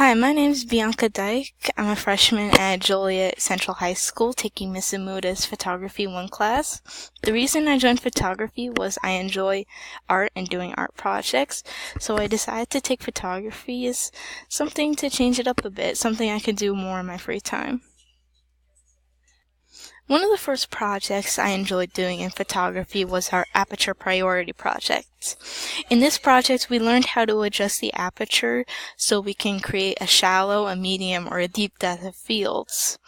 Hi, my name is Bianca Dyke. I'm a freshman at Joliet Central High School taking Miss Amuta's Photography 1 class. The reason I joined photography was I enjoy art and doing art projects, so I decided to take photography as something to change it up a bit, something I could do more in my free time. One of the first projects I enjoyed doing in photography was our Aperture Priority project. In this project, we learned how to adjust the aperture so we can create a shallow, a medium, or a deep depth of fields.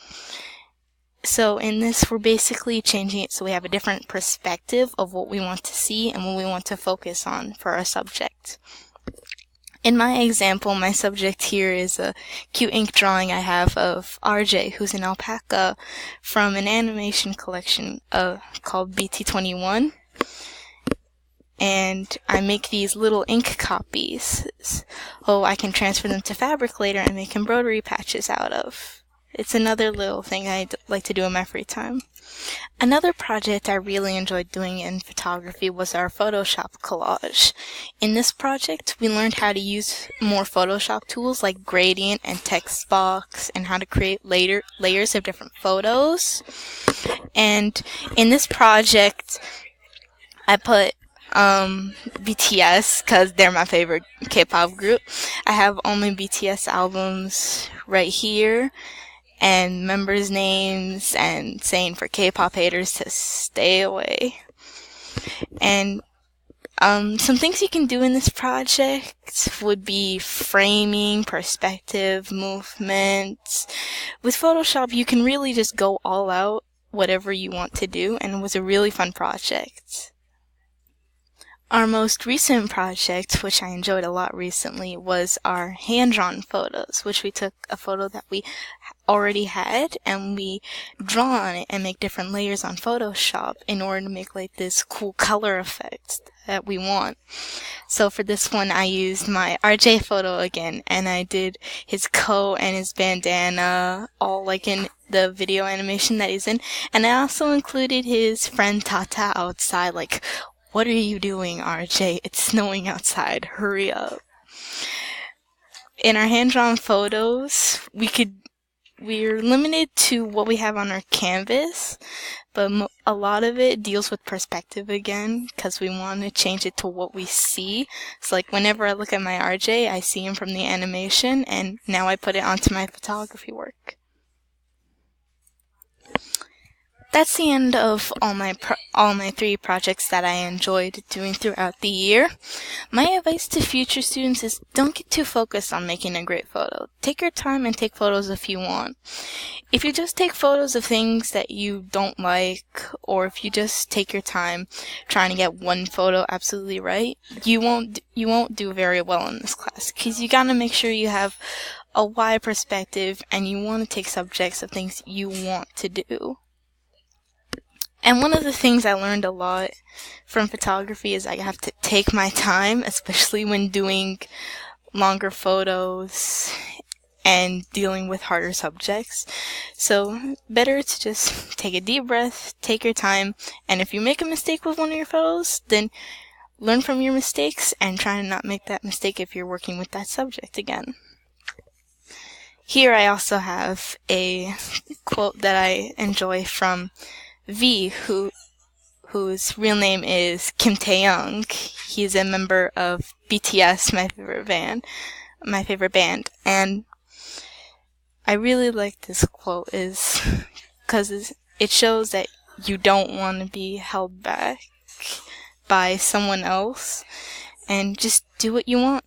So in this, we're basically changing it so we have a different perspective of what we want to see and what we want to focus on for our subject. In my example, my subject here is a cute ink drawing I have of RJ, who's an alpaca, from an animation collection called BT21. And I make these little ink copies, so I can transfer them to fabric later and make embroidery patches out of. It's another little thing I like to do in my free time. Another project I really enjoyed doing in photography was our Photoshop collage. In this project, we learned how to use more Photoshop tools like gradient and text box and how to create layers of different photos. And in this project, I put BTS because they're my favorite K-pop group. I have all my BTS albums right here, and members' names, and saying for K-pop haters to stay away. And some things you can do in this project would be framing, perspective, movement. With Photoshop, you can really just go all out, whatever you want to do, and it was a really fun project. Our most recent project, which I enjoyed a lot recently, was our hand-drawn photos, which we took a photo that we already had and we draw on it and make different layers on Photoshop in order to make like this cool color effect that we want. So for this one, I used my RJ photo again, and I did his coat and his bandana all like in the video animation that he's in, and I also included his friend Tata outside, like, "What are you doing, RJ? It's snowing outside. Hurry up." In our hand-drawn photos, we're limited to what we have on our canvas, but a lot of it deals with perspective again, because we want to change it to what we see. So like whenever I look at my RJ, I see him from the animation, and now I put it onto my photography work. That's the end of all my 3 projects that I enjoyed doing throughout the year. My advice to future students is don't get too focused on making a great photo. Take your time and take photos if you want. If you just take photos of things that you don't like, or if you just take your time trying to get one photo absolutely right, you won't do very well in this class, because you gotta make sure you have a wide perspective and you want to take subjects of things you want to do. And one of the things I learned a lot from photography is I have to take my time, especially when doing longer photos and dealing with harder subjects. So better to just take a deep breath, take your time, and if you make a mistake with one of your photos, then learn from your mistakes and try to not make that mistake if you're working with that subject again. Here I also have a quote that I enjoy from V, whose real name is Kim Tae-young. He's a member of BTS, my favorite band, and I really like this quote because it shows that you don't want to be held back by someone else, and just do what you want.